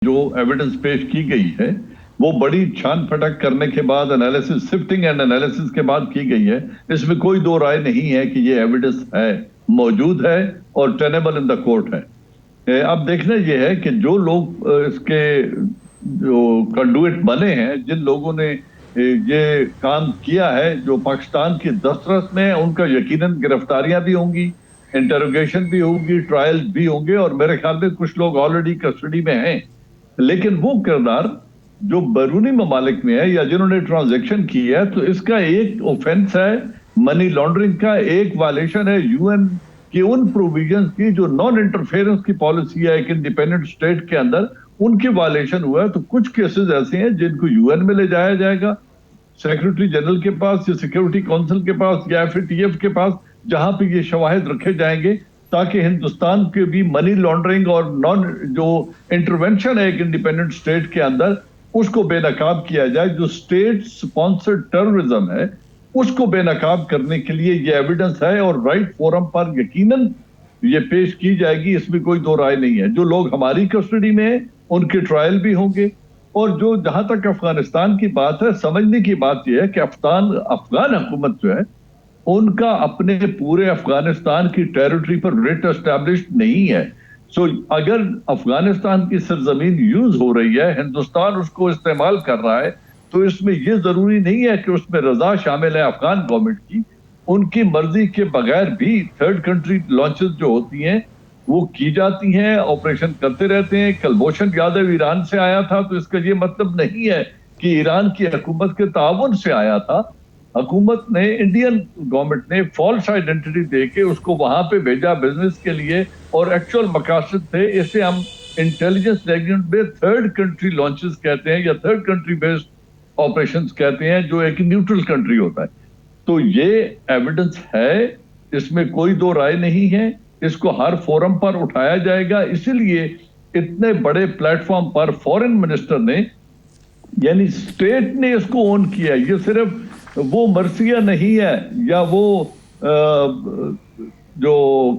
जो एविडेंस पेश की गई है वो बड़ी छान फटक करने के बाद एनालिसिस, सिफ्टिंग एंड एनालिसिस के बाद की गई है। इसमें कोई दो राय नहीं है कि ये एविडेंस है, मौजूद है और टेनेबल इन द कोर्ट है। अब देखना ये है कि जो लोग इसके जो कंडुइट बने हैं, जिन लोगों ने ये काम किया है, जो पाकिस्तान की दस्तरस में, उनका यकीनन गिरफ्तारियां भी होंगी, इंटरोगेशन भी होगी, ट्रायल भी होंगे और मेरे ख्याल में कुछ लोग ऑलरेडी कस्टडी में हैं। लेकिन वो किरदार जो बैरूनी ममालिक में है या जिन्होंने ट्रांजैक्शन की है, तो इसका एक ऑफेंस है मनी लॉन्ड्रिंग का, एक वायलेशन है यूएन की उन प्रोविजंस की जो नॉन इंटरफेरेंस की पॉलिसी है एक इंडिपेंडेंट स्टेट के अंदर, उनकी वायलेशन हुआ है। तो कुछ केसेस ऐसे हैं जिनको यूएन में ले जाया जाएगा, सेक्रेटरी जनरल के पास या सिक्योरिटी काउंसिल के पास या एफएटीएफ के पास, जहां पे ये शवाहिद रखे जाएंगे ताकि हिंदुस्तान के भी मनी लॉन्ड्रिंग और नॉन जो इंटरवेंशन है एक इंडिपेंडेंट स्टेट के अंदर, उसको बेनकाब किया जाए। जो स्टेट स्पॉन्सर्ड टेररिज्म है उसको बेनकाब करने के लिए ये एविडेंस है और राइट फोरम पर यकीनन ये पेश की जाएगी, इसमें कोई दो राय नहीं है। जो लोग हमारी कस्टडी में हैं उनके ट्रायल भी होंगे। और जो जहां तक अफगानिस्तान की बात है, समझने की बात यह है कि अफगान हुकूमत जो है उनका अपने पूरे अफगानिस्तान की टेरिटरी पर रेट एस्टैब्लिश्ड नहीं है। सो अगर अफगानिस्तान की सरजमीन यूज हो रही है, हिंदुस्तान उसको इस्तेमाल कर रहा है, तो इसमें यह जरूरी नहीं है कि उसमें रजा शामिल है अफगान गवर्नमेंट की। उनकी मर्जी के बगैर भी थर्ड कंट्री लॉन्चेस जो होती हैं वो की जाती हैं, ऑपरेशन करते रहते हैं। कुलभूषण यादव ईरान से आया था, तो इसका ये मतलब नहीं है कि ईरान की हुकूमत के ताउन से आया था। हुकूमत ने, इंडियन गवर्नमेंट ने फॉल्स आइडेंटिटी देके उसको वहां पे भेजा बिजनेस के लिए और एक्चुअल मकासद थे। इसे हम इंटेलिजेंस नेगेटिव में थर्ड कंट्री लॉन्चेस कहते हैं या थर्ड कंट्री बेस्ड ऑपरेशंस कहते हैं, जो एक न्यूट्रल कंट्री होता है। तो ये एविडेंस है, इसमें कोई दो राय नहीं है, इसको हर फोरम पर उठाया जाएगा। इसीलिए इतने बड़े प्लेटफॉर्म पर फॉरेन मिनिस्टर ने, यानी स्टेट ने इसको ओन किया। ये सिर्फ वो मर्सिया नहीं है या वो जो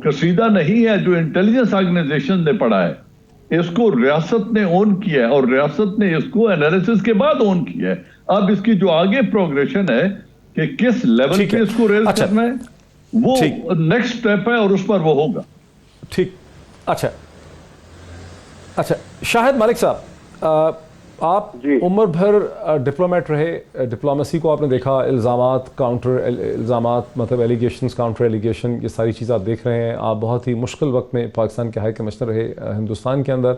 कसीदा नहीं है जो इंटेलिजेंस ऑर्गेनाइजेशन ने पढ़ा है, इसको रियासत ने ओन किया है और रियासत ने इसको एनालिसिस के बाद ओन किया है। अब इसकी जो आगे प्रोग्रेशन है कि किस लेवल पे इसको रेज करना है, वो नेक्स्ट स्टेप है और उस पर वो होगा। ठीक, अच्छा शाहिद मलिक साहब, आप उम्र भर डिप्लोमेट रहे, डिप्लोमेसी को आपने देखा, इल्ज़ामात, काउंटर इल्ज़ामात, मतलब एलिगेशंस, काउंटर एलिगेशन, ये सारी चीज़ आप देख रहे हैं। आप बहुत ही मुश्किल वक्त में पाकिस्तान के हाई कमिश्नर रहे हिंदुस्तान के अंदर।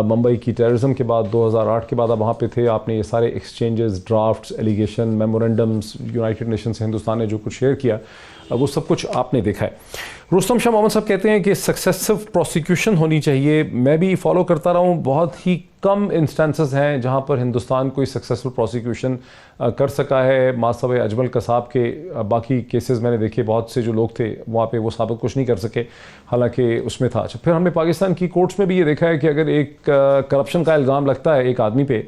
मुंबई की टेररिज्म के बाद 2008 के बाद आप वहाँ पे थे। आपने ये सारे exchanges, drafts, allegation, memorandums, United Nation से हिंदुस्तान ने जो कुछ शेयर किया, वो सब कुछ आपने देखा है। रुस्तम शाह मोहम्मद साहब कहते हैं कि सक्सेसिव प्रोसिक्यूशन होनी चाहिए। मैं भी फॉलो करता रहा हूँ, बहुत ही कम इंस्टेंसेस हैं जहाँ पर हिंदुस्तान कोई सक्सेसफुल प्रोसिक्यूशन कर सका है। मासब अजमल कसाब के बाकी केसेस मैंने देखे, बहुत से जो लोग थे वहाँ पे वो साबित कुछ नहीं कर सके, हालांकि उसमें था। अच्छा, फिर हमने पाकिस्तान की कोर्ट्स में भी ये देखा है कि अगर एक करप्शन का इल्ज़ाम लगता है एक आदमी पे,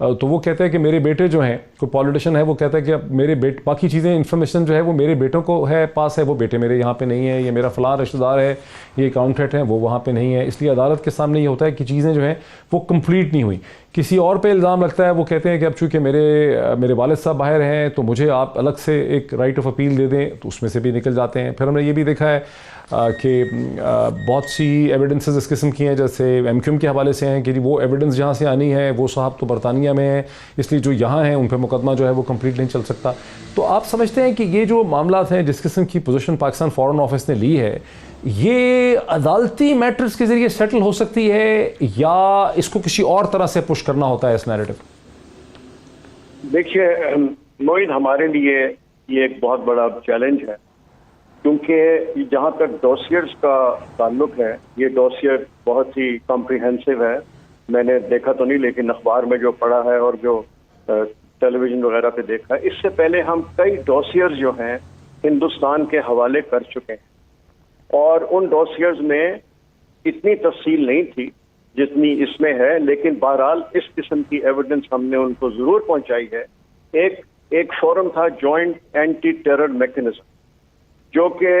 तो वो कहता है कि मेरे बेटे जो हैं, कोई पॉलिटिशियन है वो कहता है कि अब मेरे बाकी चीज़ें, इन्फॉर्मेशन जो है वो मेरे बेटों को है, पास है, वो बेटे मेरे यहाँ पे नहीं है, ये मेरा फ़लाँ रिश्तेदार है, ये अकाउंटेंट है, वो वहाँ पे नहीं है। इसलिए अदालत के सामने ये होता है कि चीज़ें जो हैं वो कंप्लीट नहीं हुई। किसी और पे इल्ज़ाम लगता है, वो कहते हैं कि अब चूँकि मेरे वालिद साहब बाहर हैं तो मुझे आप अलग से एक राइट ऑफ अपील दे दें, तो उसमें से भी निकल जाते हैं। फिर हमने ये भी देखा है कि बहुत सी एविडेंसेस इस किस्म की हैं, जैसे एमक्यूएम के हवाले से हैं कि वो एविडेंस जहाँ से आनी है वो साहब तो बरतानिया में है, इसलिए जो यहाँ हैं उन पर मुकदमा जो है वो कंप्लीट नहीं चल सकता। तो आप समझते हैं कि ये जो मामला हैं, जिस किस्म की पोजीशन पाकिस्तान फॉरेन ऑफिस ने ली है, ये अदालती मैटर्स के ज़रिए सेटल हो सकती है या इसको किसी और तरह से पुश करना होता है इस नैरेटिव? देखिए मोइन, हमारे लिए ये एक बहुत बड़ा चैलेंज है, क्योंकि जहाँ तक डॉसियर्स का ताल्लुक है, ये डॉसियर बहुत ही कॉम्प्रिहेंसिव है। मैंने देखा तो नहीं, लेकिन अखबार में जो पढ़ा है और जो टेलीविज़न वगैरह पे देखा है, इससे पहले हम कई डॉसियर्स जो हैं हिंदुस्तान के हवाले कर चुके हैं और उन डॉसियर्स में इतनी तफसील नहीं थी जितनी इसमें है, लेकिन बहरहाल इस किस्म की एविडेंस हमने उनको ज़रूर पहुंचाई है। एक फोरम था जॉइंट एंटी टेरर मैकेनिज्म, जो कि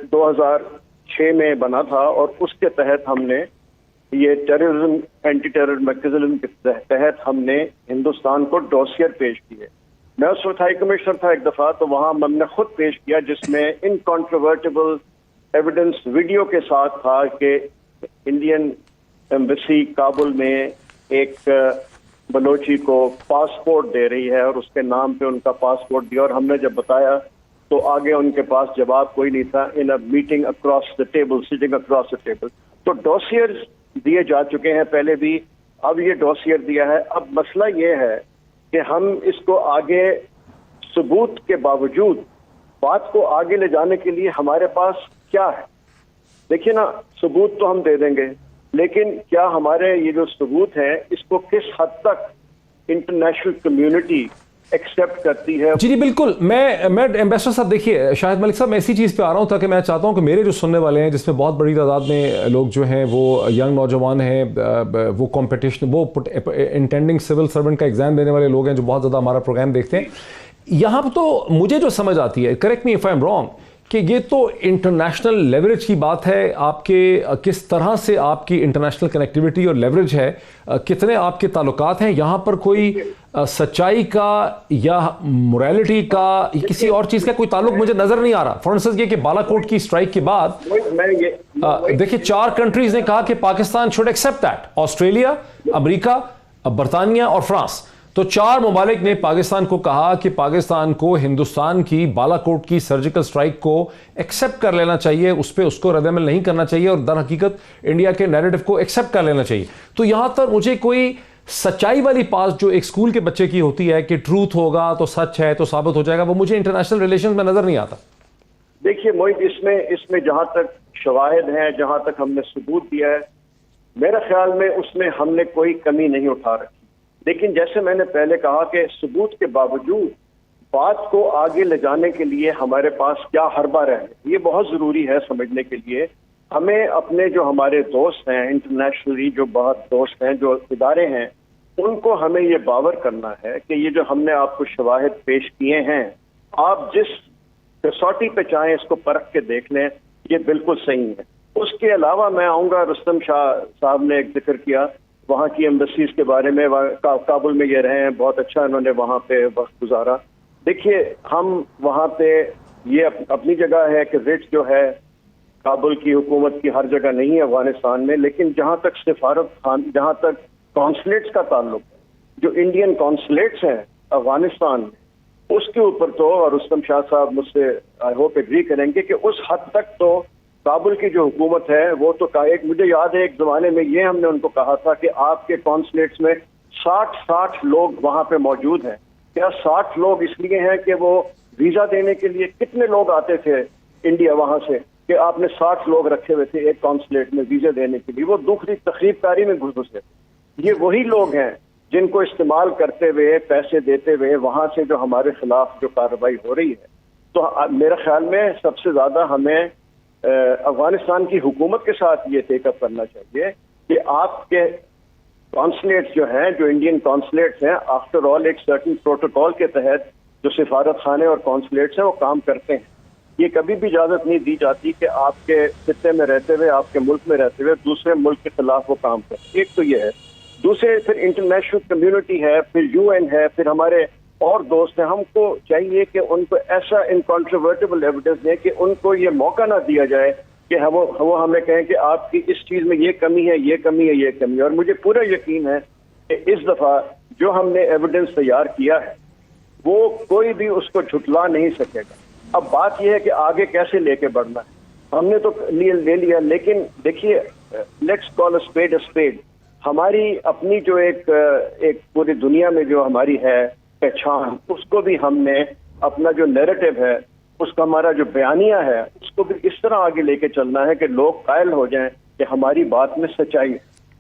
2006 में बना था और उसके तहत हमने یہ ٹیررزم اینٹی ٹیرر میکینزم کے تحت ہم نے ہندوستان کو ڈوسیئر پیش کیے. میں اس وقت ہائی کمشنر تھا ایک دفعہ, تو وہاں ہم نے خود پیش کیا جس میں انکانٹروورٹیبل ایویڈنس ویڈیو کے ساتھ تھا کہ انڈین ایمبیسی کابل میں ایک بلوچی کو پاسپورٹ دے رہی ہے اور اس کے نام پہ ان کا پاسپورٹ دیا, اور ہم نے جب بتایا تو آگے ان کے پاس جواب کوئی نہیں تھا. In a meeting across the table, sitting across the table. تو ڈوسیئر دیے جا چکے ہیں پہلے بھی, اب یہ ڈوسیئر دیا ہے. اب مسئلہ یہ ہے کہ ہم اس کو آگے ثبوت کے باوجود بات کو آگے لے جانے کے لیے ہمارے پاس کیا ہے. دیکھیے نا, ثبوت تو ہم دے دیں گے, لیکن کیا ہمارے یہ جو ثبوت ہے اس کو کس حد تک انٹرنیشنل کمیونٹی ایکسیپٹ کرتی ہے. جی بالکل. میں ایمبیسڈر صاحب دیکھیے, شاہد ملک صاحب میں اسی چیز پہ آ رہا ہوں تاکہ میں چاہتا ہوں کہ میرے جو سننے والے ہیں جس میں بہت بڑی تعداد میں لوگ جو ہیں وہ ینگ نوجوان ہیں, وہ کمپٹیشن, وہ انٹینڈنگ سول سرونٹ کا ایگزام دینے والے لوگ ہیں جو بہت زیادہ ہمارا پروگرام دیکھتے ہیں. یہاں پہ تو مجھے جو سمجھ آتی ہے, correct me if I am wrong, کہ یہ تو انٹرنیشنل لیوریج کی بات ہے. آپ کے کس طرح سے آپ کی انٹرنیشنل کنیکٹیوٹی اور لیوریج ہے, کتنے آپ کے تعلقات ہیں, یہاں پر کوئی سچائی کا یا موریلٹی کا کسی اور چیز کا کوئی تعلق مجھے نظر نہیں آ رہا. فار انسٹنس یہ کہ بالا کوٹ کی اسٹرائک کے بعد دیکھیں 4 کنٹریز نے کہا کہ Pakistan should accept that, Australia, امریکہ, برطانیہ اور فرانس. تو 4 ممالک نے پاکستان کو کہا کہ پاکستان کو ہندوستان کی بالا کوٹ کی سرجیکل سٹرائک کو ایکسیپٹ کر لینا چاہیے, اس پہ اس کو رد عمل نہیں کرنا چاہیے, اور در حقیقت انڈیا کے نیریٹو کو ایکسیپٹ کر لینا چاہیے. تو یہاں پر مجھے کوئی سچائی والی پاس جو ایک اسکول کے بچے کی ہوتی ہے کہ ٹروتھ ہوگا تو سچ ہے تو ثابت ہو جائے گا, وہ مجھے انٹرنیشنل ریلیشنز میں نظر نہیں آتا. دیکھیے موہت, اس میں جہاں تک شواہد ہیں, جہاں تک ہم نے ثبوت دیا ہے, میرے خیال میں اس میں ہم نے کوئی کمی نہیں اٹھا رکھی. لیکن جیسے میں نے پہلے کہا کہ ثبوت کے باوجود بات کو آگے لے جانے کے لیے ہمارے پاس کیا حربہ رہے, یہ بہت ضروری ہے سمجھنے کے لیے. ہمیں اپنے جو ہمارے دوست ہیں انٹرنیشنلی, جو بہت دوست ہیں, جو ادارے ہیں, ان کو ہمیں یہ باور کرنا ہے کہ یہ جو ہم نے آپ کو شواہد پیش کیے ہیں, آپ جس کسوٹی پہ چاہیں اس کو پرکھ کے دیکھ لیں, یہ بالکل صحیح ہے. اس کے علاوہ میں آؤں گا, رستم شاہ صاحب نے ایک ذکر کیا وہاں کی ایمبیسیز کے بارے میں, کابل میں یہ رہے ہیں, بہت اچھا انہوں نے وہاں پہ وقت گزارا. دیکھیے ہم وہاں پہ یہ اپنی جگہ ہے کہ رٹ جو ہے کابل کی حکومت کی ہر جگہ نہیں ہے افغانستان میں, لیکن جہاں تک سفارت خان, جہاں تک کانسلیٹس کا تعلق ہے, جو انڈین کانسلیٹس ہیں افغانستان میں, اس کے اوپر تو, اور رستم شاہ صاحب مجھ سے آئی ہوپ ایگری کریں گے کہ اس حد تک تو کابل کی جو حکومت ہے وہ تو ایک, مجھے یاد ہے ایک زمانے میں یہ ہم نے ان کو کہا تھا کہ آپ کے کانسلیٹس میں 60 لوگ وہاں پہ موجود ہیں. کیا 60 لوگ اس لیے ہیں کہ وہ ویزا دینے کے لیے, کتنے لوگ آتے تھے انڈیا وہاں سے کہ آپ نے 60 لوگ رکھے ہوئے تھے ایک کانسلیٹ میں ویزا دینے کے لیے, وہ دوسری تخریب کاری میں گھسے. یہ وہی لوگ ہیں جن کو استعمال کرتے ہوئے, پیسے دیتے ہوئے وہاں سے جو ہمارے خلاف جو کارروائی ہو رہی ہے. تو میرے خیال میں سب سے زیادہ ہمیں افغانستان کی حکومت کے ساتھ یہ ٹیک اپ کرنا چاہیے کہ آپ کے کانسلیٹس جو ہیں, جو انڈین کانسلیٹس ہیں, آفٹر آل ایک سرٹن پروٹوکول کے تحت جو سفارت خانے اور کانسلیٹس ہیں وہ کام کرتے ہیں. یہ کبھی بھی اجازت نہیں دی جاتی کہ آپ کے خطے میں رہتے ہوئے, آپ کے ملک میں رہتے ہوئے دوسرے ملک کے خلاف وہ کام کریں. ایک تو یہ ہے. دوسرے پھر انٹرنیشنل کمیونٹی ہے, پھر UN ہے, پھر ہمارے اور دوست ہیں. ہم کو چاہیے کہ ان کو ایسا انکانٹروورٹیبل ایویڈنس دیں کہ ان کو یہ موقع نہ دیا جائے کہ وہ ہمیں کہیں کہ آپ کی اس چیز میں یہ کمی ہے, یہ کمی ہے, یہ کمی ہے. اور مجھے پورا یقین ہے کہ اس دفعہ جو ہم نے ایویڈنس تیار کیا ہے وہ کوئی بھی اس کو جھٹلا نہیں سکے گا. اب بات یہ ہے کہ آگے کیسے لے کے بڑھنا ہے. ہم نے تو لے لیا, لیکن دیکھیے let's call a speed a speed. ہماری اپنی جو ایک پوری دنیا میں جو ہماری ہے پہچان, اس کو بھی ہم نے اپنا جو نیریٹو ہے, اس کا ہمارا جو بیانیہ ہے, اس کو بھی اس طرح آگے لے کے چلنا ہے کہ لوگ قائل ہو جائیں کہ ہماری بات میں سچائی ہے.